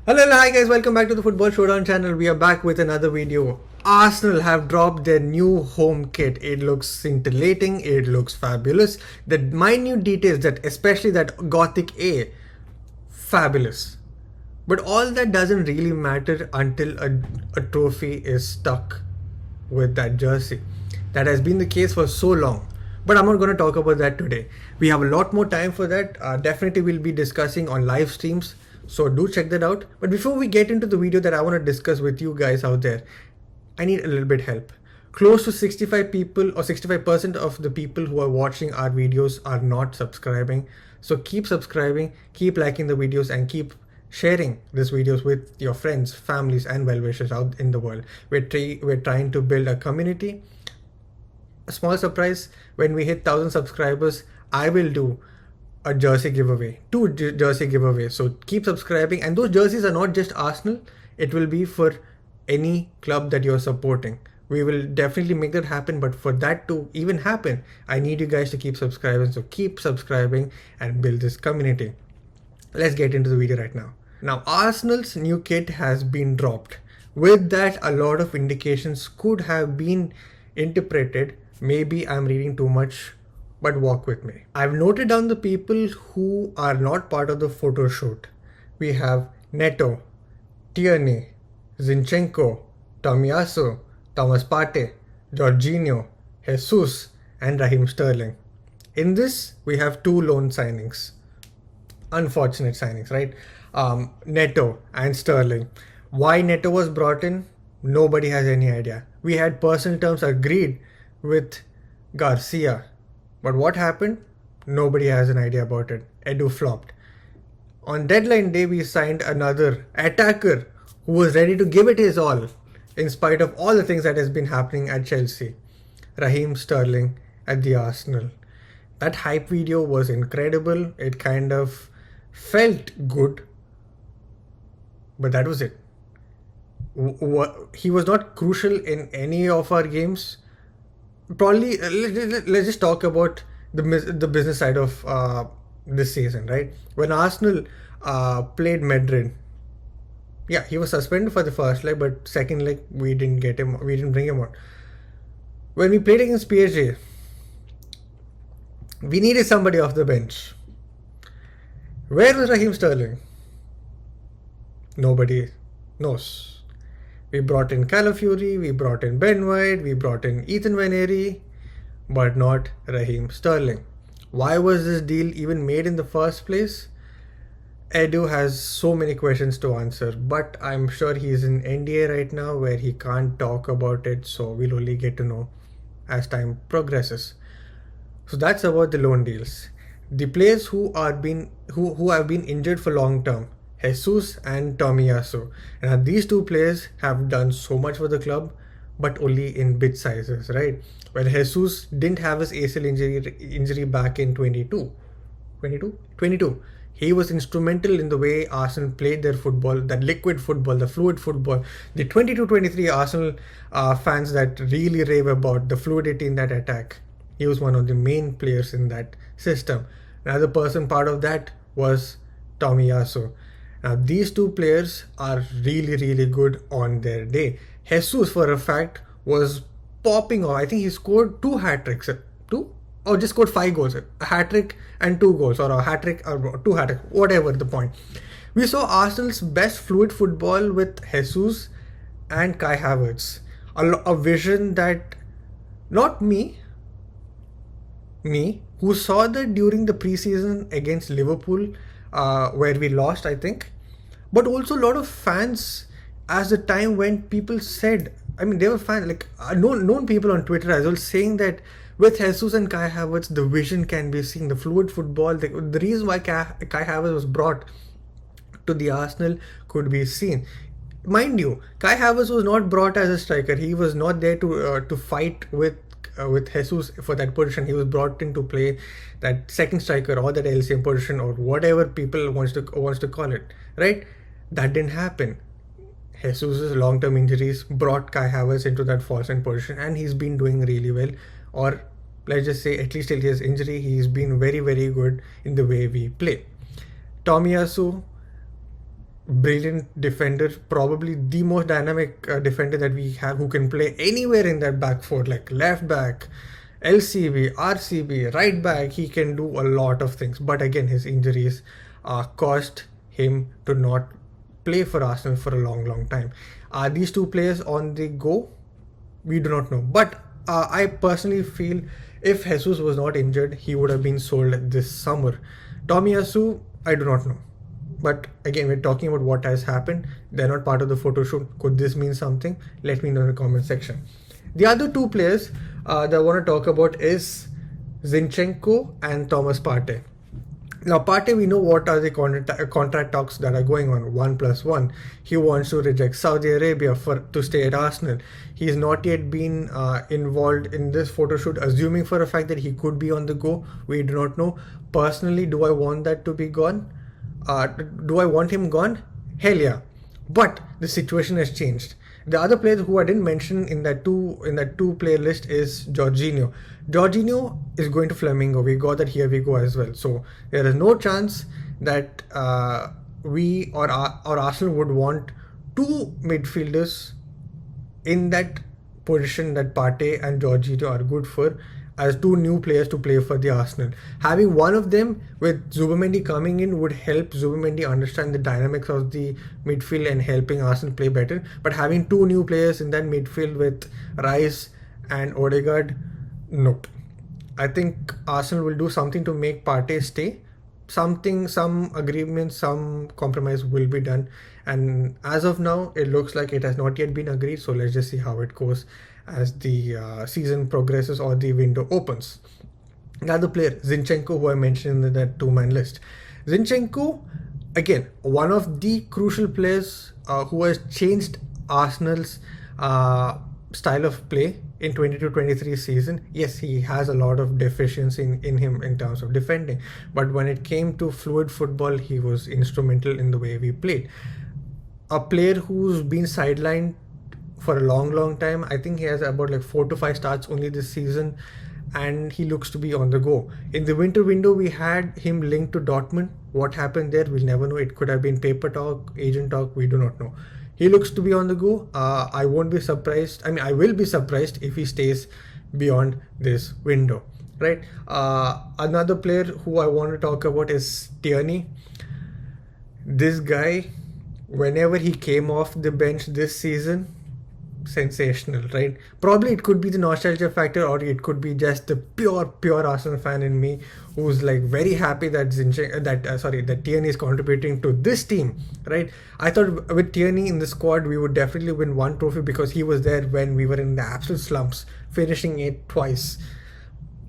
Hello, hi guys, welcome back to the Football Showdown channel. We are back with another video. Arsenal have dropped their new home kit. It looks scintillating, it looks fabulous. The minute details, that especially that Gothic A, fabulous. But all that doesn't really matter until a trophy is stuck with that jersey. That has been the case for so long. But I'm not going to talk about that today. We have a lot more time for that. Definitely we'll be discussing on live streams. So do check that out. But before we get into the video that I want to discuss with you guys out there, I need a little bit help. Close to 65 people or 65% of the people who are watching our videos are not subscribing. So keep subscribing, keep liking the videos, and keep sharing these videos with your friends, families, and well-wishers out in the world. We're trying to build a community. A small surprise, when we hit 1,000 subscribers, I will do a jersey giveaway, two jersey giveaways. So keep subscribing, and those jerseys are not just Arsenal, it will be for any club that you're supporting. We will definitely make that happen, but for that to even happen, I need you guys to keep subscribing. So keep subscribing and build this community. Let's get into the video right now. Now, Arsenal's new kit has been dropped. With that, a lot of indications could have been interpreted. Maybe I'm reading too much, but walk with me. I've noted down the people who are not part of the photo shoot. We have Neto, Tierney, Zinchenko, Tomiyasu, Thomas Partey, Jorginho, Jesus, and Raheem Sterling. In this, we have two loan signings. Unfortunate signings, right? Neto and Sterling. Why Neto was brought in, nobody has any idea. We had personal terms agreed with Garcia, but what happened? Nobody has an idea about it. Edu flopped. On deadline day, we signed another attacker who was ready to give it his all in spite of all the things that has been happening at Chelsea. Raheem Sterling at the Arsenal. That hype video was incredible. It kind of felt good, but that was it. He was not crucial in any of our games. Probably, let's just talk about the business side of this season, right? When Arsenal played Madrid, yeah, he was suspended for the first leg, but second leg we didn't bring him on. When we played against PSG, we needed somebody off the bench. Where was Raheem Sterling? Nobody knows. We brought in Calafiori, we brought in Ben White, we brought in Ethan Vaneri, but not Raheem Sterling. Why was this deal even made in the first place? Edu has so many questions to answer, but I'm sure he's in NDA right now where he can't talk about it, so we'll only get to know as time progresses. So that's about the loan deals. The players who have been injured for long term, Jesus and Tomiyasu. And these two players have done so much for the club, but only in bit sizes, right? When Jesus didn't have his ACL injury back in 22. He was instrumental in the way Arsenal played their football, that liquid football, the fluid football. The 22-23 Arsenal fans that really rave about the fluidity in that attack. He was one of the main players in that system. Another person part of that was Tomiyasu. Now, these two players are really, really good on their day. Jesus, for a fact, was popping off. I think he scored 2 hat-tricks. 2? Or just scored 5 goals. A hat-trick and 2 goals. Or a hat-trick or 2 hat-tricks. Whatever the point. We saw Arsenal's best fluid football with Jesus and Kai Havertz. A vision that not me, who saw that during the preseason against Liverpool, where we lost, I think, but also a lot of fans as the time when people said, I mean, they were fans, like known people on Twitter as well, saying that with Jesus and Kai Havertz, the vision can be seen, the fluid football, the reason why Kai Havertz was brought to the Arsenal could be seen. Mind you, Kai Havertz was not brought as a striker. He was not there to fight with Jesus for that position. He was brought in to play that second striker or that LCM position or whatever people wants to call it, right? That didn't happen. Jesus' long-term injuries brought Kai Havertz into that false end position, and he's been doing really well. Or let's just say, at least till his injury, he's been very, very good in the way we play. Tomiyasu brilliant defender, probably the most dynamic defender that we have, who can play anywhere in that back four, like left back, LCB, RCB, right back. He can do a lot of things. But again, his injuries caused him to not play for Arsenal for a long, long time. Are these two players on the go? We do not know. But I personally feel if Jesus was not injured, he would have been sold this summer. Tomiyasu, I do not know. But again, we're talking about what has happened. They're not part of the photo shoot. Could this mean something? Let me know in the comment section. The other two players that I want to talk about is Zinchenko and Thomas Partey. Now, Partey, we know what are the contract talks that are going on. 1+1. He wants to reject Saudi Arabia to stay at Arsenal. He's not yet been involved in this photo shoot, assuming for a fact that he could be on the go. We do not know. Personally, do I want that to be gone? Do I want him gone? Hell yeah. But the situation has changed. The other player who I didn't mention in that two player list is Jorginho. Jorginho is going to Flamengo. We got that here we go as well. So there is no chance that we or Arsenal would want two midfielders in that position that Partey and Jorginho are good for, as two new players to play for the Arsenal. Having one of them with Zubimendi coming in would help Zubimendi understand the dynamics of the midfield and helping Arsenal play better. But having two new players in that midfield with Rice and Odegaard, nope. I think Arsenal will do something to make Partey stay. Some agreement, some compromise will be done. And as of now, it looks like it has not yet been agreed. So let's just see how it goes as the season progresses or the window opens. Another player, Zinchenko, who I mentioned in that two-man list. Zinchenko, again, one of the crucial players who has changed Arsenal's style of play in 22-23 season. Yes, he has a lot of deficiency in him in terms of defending. But when it came to fluid football, he was instrumental in the way we played. A player who's been sidelined for a long time. I think he has about like 4 to 5 starts only this season, and he looks to be on the go. In the winter window, we had him linked to Dortmund. What happened there, we'll never know. It could have been paper talk, agent talk, we do not know. He looks to be on the go. I won't be surprised. I mean, I will be surprised if he stays beyond this window, right? Another player who I want to talk about is Tierney. This guy, whenever he came off the bench this season, sensational, right? Probably it could be the nostalgia factor, or it could be just the pure Arsenal fan in me who's like very happy that that Tierney is contributing to this team, right? I thought with Tierney in the squad we would definitely win one trophy because he was there when we were in the absolute slumps, finishing it twice.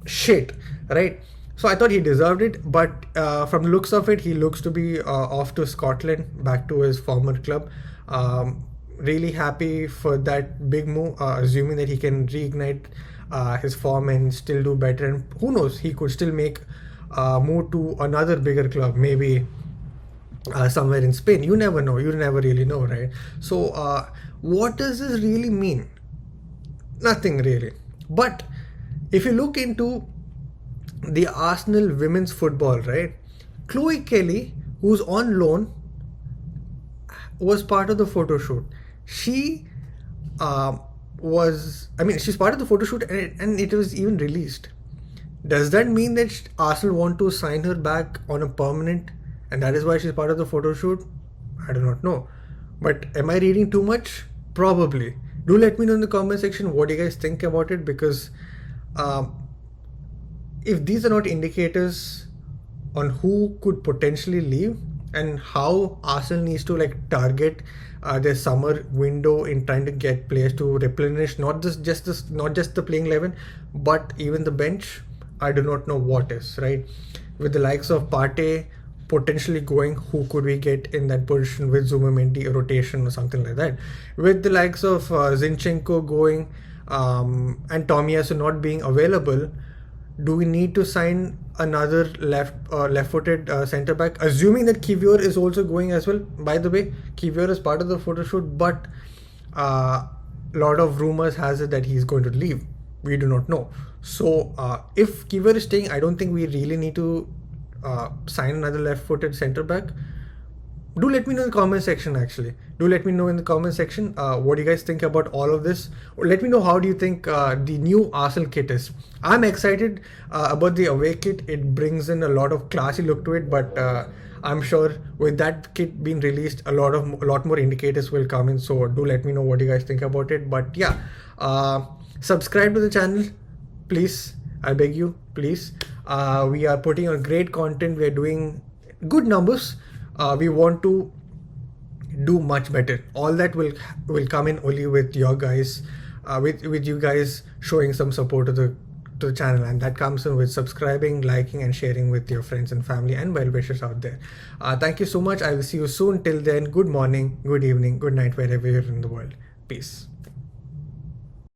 Shit, right? So I thought he deserved it, but from the looks of it, he looks to be off to Scotland, back to his former club. Really happy for that big move, assuming that he can reignite his form and still do better. And who knows, he could still make a move to another bigger club, maybe somewhere in Spain. You never know. You never really know, right? So what does this really mean? Nothing really. But if you look into the Arsenal women's football, right? Chloe Kelly, who's on loan, was part of the photo shoot. She she's part of the photo shoot, and it was even released. Does that mean that Arsenal want to sign her back on a permanent, and that is why she's part of the photo shoot? I do not know. But am I reading too much? Probably. Do let me know in the comment section what you guys think about it, because if these are not indicators on who could potentially leave and how Arsenal needs to like target their summer window in trying to get players to replenish not just the playing 11 but even the bench, I do not know what is, right? With the likes of Partey potentially going, who could we get in that position with Zubimendi rotation or something like that? With the likes of Zinchenko going and Tomiyasu not being available, do we need to sign another left-footed centre back? Assuming that Kivior is also going as well. By the way, Kivior is part of the photo shoot, but a lot of rumours has it that he's going to leave. We do not know. So if Kivior is staying, I don't think we really need to sign another left-footed centre back. do let me know in the comment section. Actually, do let me know in the comment section what do you guys think about all of this, or let me know how do you think the new Arsenal kit is. I'm excited about the away kit. It brings in a lot of classy look to it, but I'm sure with that kit being released, a lot more indicators will come in. So do let me know what you guys think about it. But yeah, subscribe to the channel, please. I beg you, please. We are putting out great content. We are doing good numbers. We want to do much better. All that will come in only with your guys, with you guys showing some support to the channel, and that comes in with subscribing, liking, and sharing with your friends and family and well wishers out there. Thank you so much. I will see you soon. Till then, good morning, good evening, good night, wherever you're in the world. Peace.